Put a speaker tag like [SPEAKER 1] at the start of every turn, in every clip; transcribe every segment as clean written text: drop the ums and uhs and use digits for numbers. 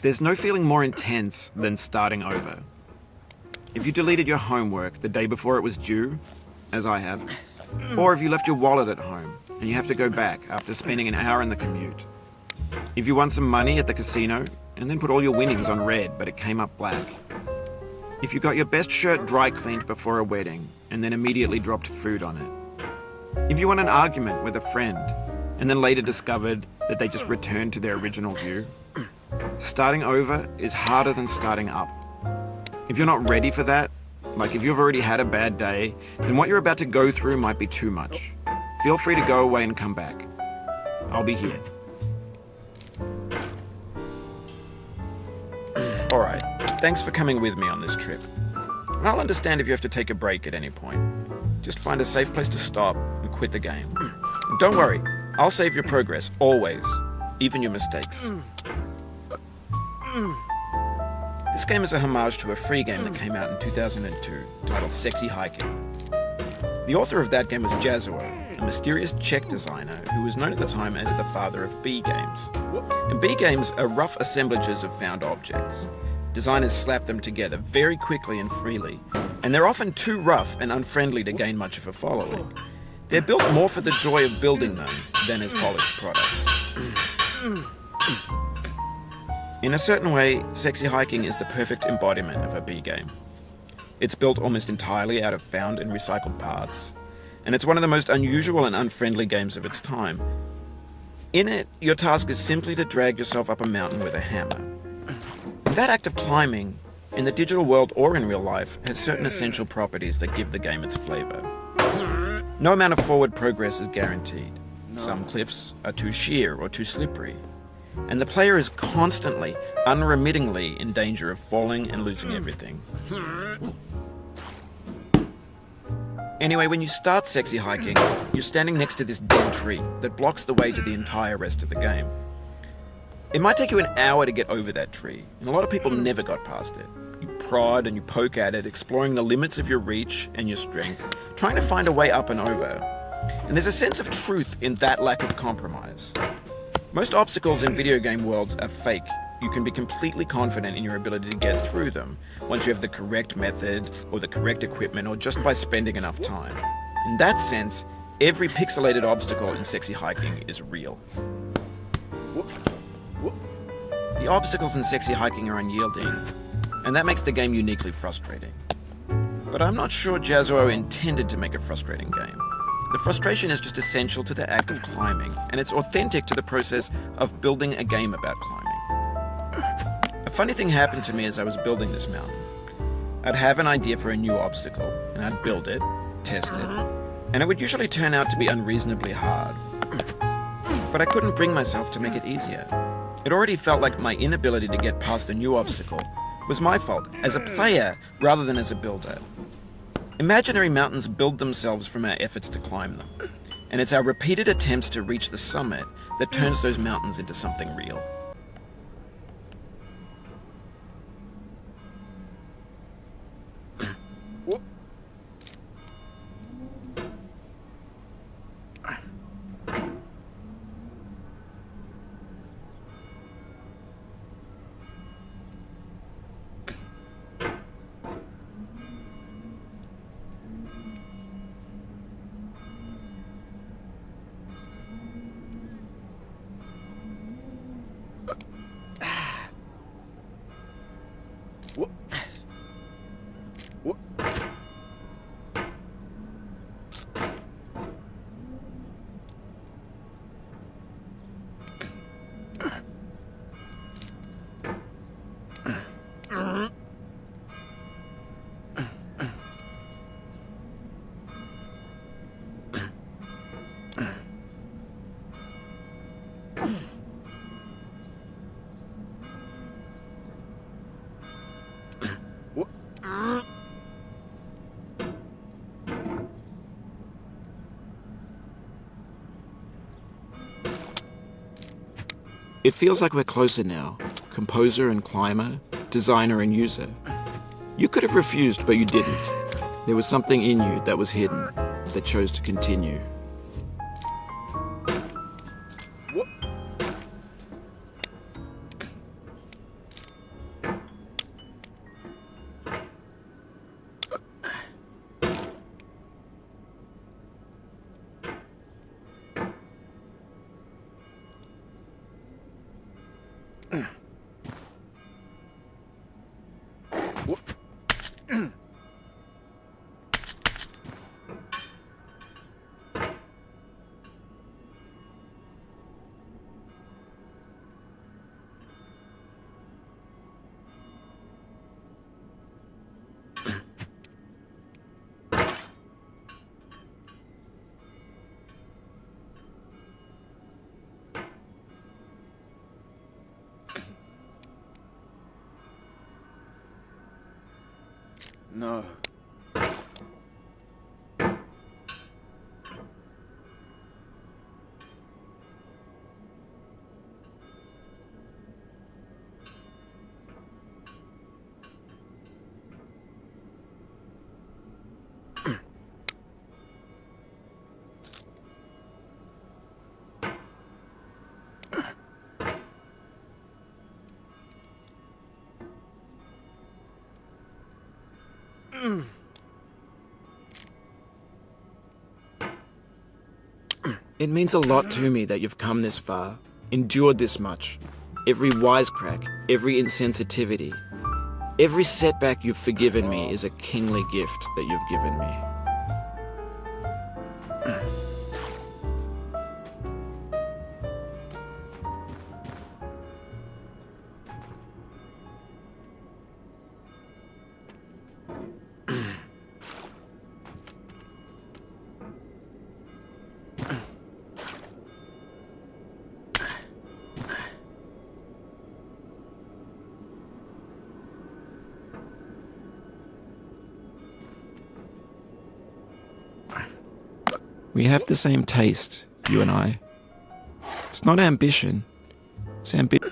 [SPEAKER 1] There's no feeling more intense than starting over. If you deleted your homework the day before it was due, as I have, or if you left your wallet at home and you have to go back after spending an hour in the commute. If you won some money at the casino and then put all your winnings on red but it came up black. If you got your best shirt dry cleaned before a wedding and then immediately dropped food on it. If you won an argument with a friend and then later discovered that they just returned to their original view. Starting over is harder than starting up. If you're not ready for that, like if you've already had a bad day, then what you're about to go through might be too much. Feel free to go away and come back. I'll be here. Alright, thanks for coming with me on this trip. I'll understand if you have to take a break at any point. Just find a safe place to stop and quit the game. And don't worry, I'll save your progress, always, even your mistakes. This game is a homage to a free game that came out in 2002, titled Sexy Hiking. The author of that game was Jazzuo, a mysterious Czech designer who was known at the time as the father of B games. And B games are rough assemblages of found objects. Designers slap them together very quickly and freely, and they're often too rough and unfriendly to gain much of a following. They're built more for the joy of building them than as polished products. In a certain way, Sexy Hiking is the perfect embodiment of a B game. It's built almost entirely out of found and recycled parts, and it's one of the most unusual and unfriendly games of its time. In it, your task is simply to drag yourself up a mountain with a hammer. And that act of climbing, in the digital world or in real life, has certain essential properties that give the game its flavor. No amount of forward progress is guaranteed. Some cliffs are too sheer or too slippery, and the player is constantly, unremittingly in danger of falling and losing everything. Anyway, when you start Sexy Hiking, you're standing next to this dead tree that blocks the way to the entire rest of the game. It might take you an hour to get over that tree, and a lot of people never got past it. You prod and you poke at it, exploring the limits of your reach and your strength, trying to find a way up and over. And there's a sense of truth in that lack of compromise. Most obstacles in video game worlds are fake. You can be completely confident in your ability to get through them once you have the correct method or the correct equipment or just by spending enough time. In that sense, every pixelated obstacle in Sexy Hiking is real. The obstacles in Sexy Hiking are unyielding, and that makes the game uniquely frustrating. But I'm not sure Jazzuo intended to make a frustrating game. The frustration is just essential to the act of climbing, and it's authentic to the process of building a game about climbing. A funny thing happened to me as I was building this mountain. I'd have an idea for a new obstacle, and I'd build it, test it, and it would usually turn out to be unreasonably hard. But I couldn't bring myself to make it easier. It already felt like my inability to get past the new obstacle was my fault, as a player rather than as a builder. Imaginary mountains build themselves from our efforts to climb them, and it's our repeated attempts to reach the summit that turns those mountains into something real. It feels like we're closer now, composer and climber, designer and user. You could have refused, but you didn't. There was something in you that was hidden, that chose to continue.
[SPEAKER 2] No.
[SPEAKER 1] It means a lot to me that you've come this far, endured this much. Every wisecrack, every insensitivity, every setback you've forgiven me is a kingly gift that you've given me. We have the same taste, you and I. It's not ambition. It's ambition.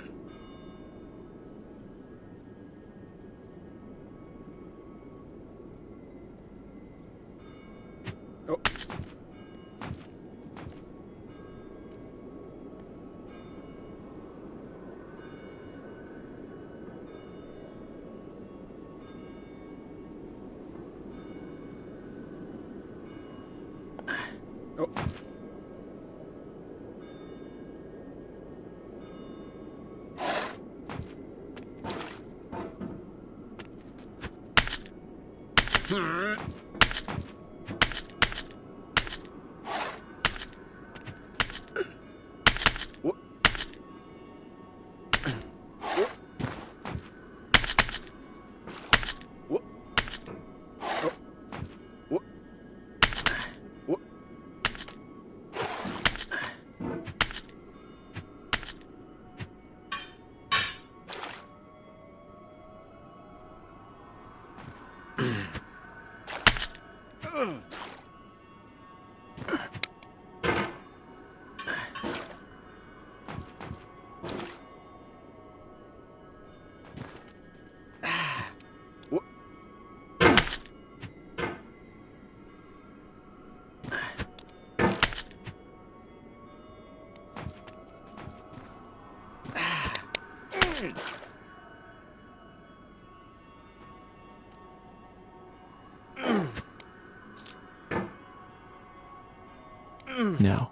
[SPEAKER 1] Now,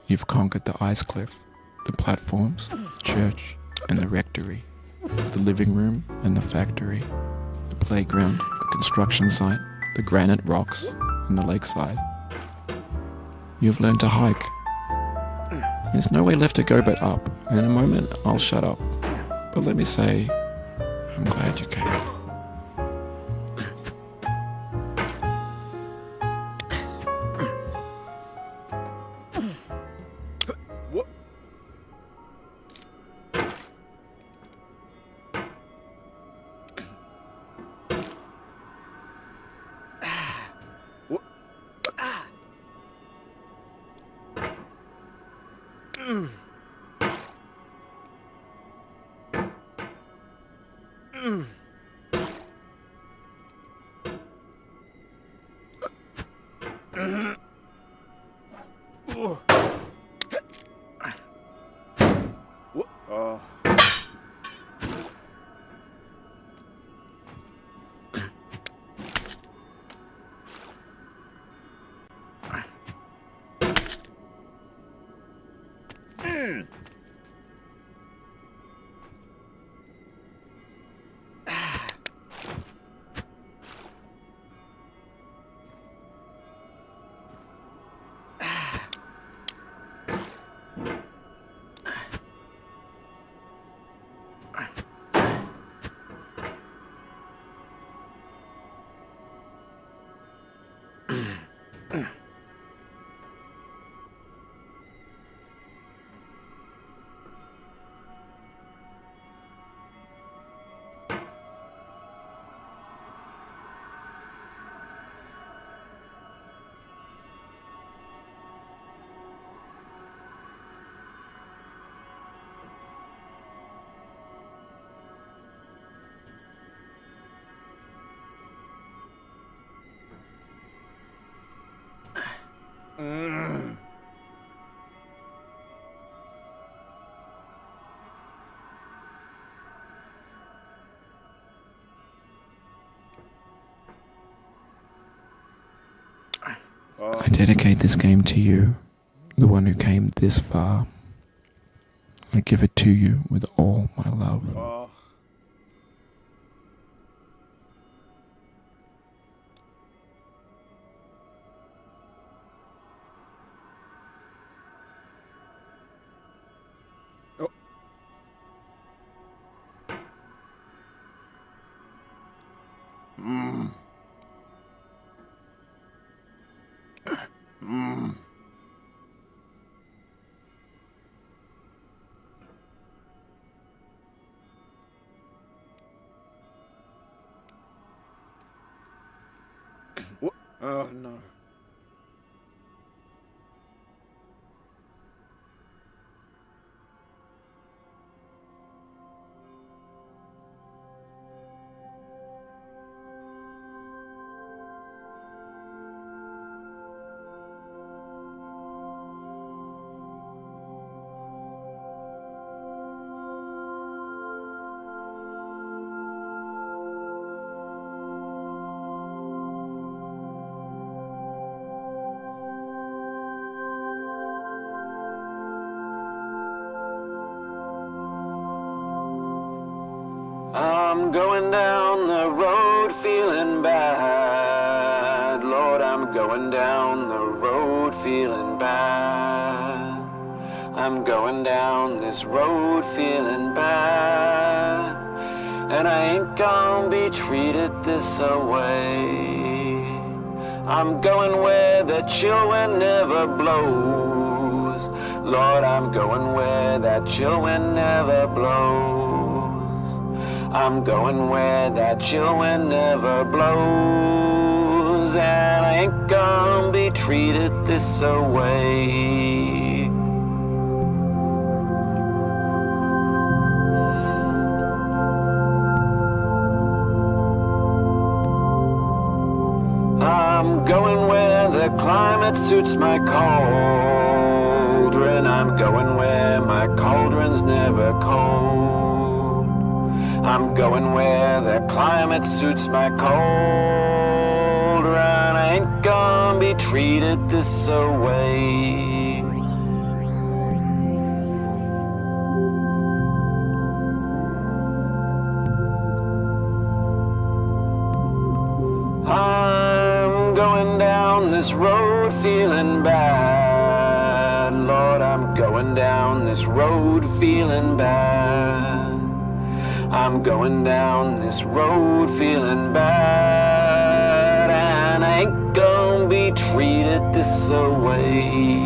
[SPEAKER 1] you've conquered the ice cliff, the platforms, the church, and the rectory, the living room and the factory, the playground, the construction site, the granite rocks, and the lakeside. You've learned to hike. There's no way left to go but up, and in a moment I'll shut up. But let me say, I'm glad you came. I dedicate this game to you, the one who came this far. I give it to you with all my love.
[SPEAKER 2] Oh no.
[SPEAKER 1] I'm going down the road feeling bad. Lord, I'm going down the road feeling bad. I'm going down this road feeling bad. And I ain't gonna be treated this away. I'm going where the chill wind never blows. Lord, I'm going where that chill wind never blows. I'm going where that chill wind never blows. And I ain't gonna be treated this away. I'm going where the climate suits my cauldron. I'm going where my cauldron's never cold. I'm going where the climate suits my cauldron. I ain't gonna be treated this away. I'm going down this road feeling bad. Lord, I'm going down this road feeling bad. I'm going down this road feeling bad. And I ain't gonna be treated this away.